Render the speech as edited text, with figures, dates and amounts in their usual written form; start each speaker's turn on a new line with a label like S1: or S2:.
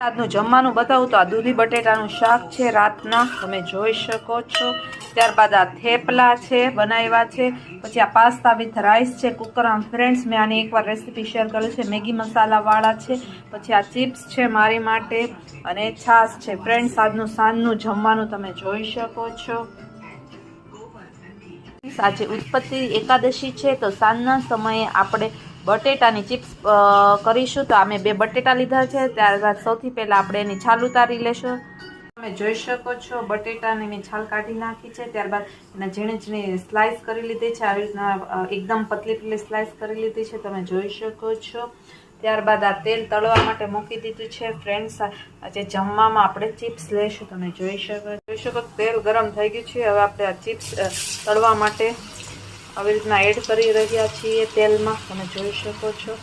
S1: આજનું જમવાનું બતાવું તો આ દૂધી બટેટાનું શાક છે રાતના, તમે જોઈ શકો છો। ત્યારબાદ આ થેપલા છે બનાવ્યા છે, પછી આ પાસ્તા વિથ રાઈસ છે કુકરમાં। ફ્રેન્ડ્સ મેં આની એકવાર રેસીપી શેર કરી છે, મેગી મસાલાવાળા છે। પછી આ ચિપ્સ છે મારી માટે અને છાશ છે। ફ્રેન્ડ્સ આજનું સાંજનું જમવાનું તમે જોઈ શકો છો। આજે ઉત્પત્તિ એકાદશી છે તો સાંજના સમયે આપણે બટેટાની ચિપ્સ કરીશું। તો અમે 2 બટેટા લીધા છે। ત્યારબાદ સૌથી પહેલાં આપણે એની છાલ ઉતારી લેશું। તમે જોઈ શકો છો બટેટાની મેં છાલ કાઢી નાખી છે। ત્યારબાદ એના ઝીણી ઝીણી સ્લાઇસ કરી લીધી છે, આવી રીતના એકદમ પતલી પતલી સ્લાઇસ કરી લીધી છે, તમે જોઈ શકો છો। ત્યારબાદ આ તેલ તળવા માટે મૂકી દીધું છે। ફ્રેન્ડ્સ આજે જમવામાં આપણે ચિપ્સ લઈશું, તમે જોઈ શકો તેલ ગરમ થઈ ગયું છે। હવે આપણે આ ચિપ્સ તળવા માટે આવી રીતના એડ કરી રહ્યા છીએ તેલમાં, તમે જોઈ શકો છો।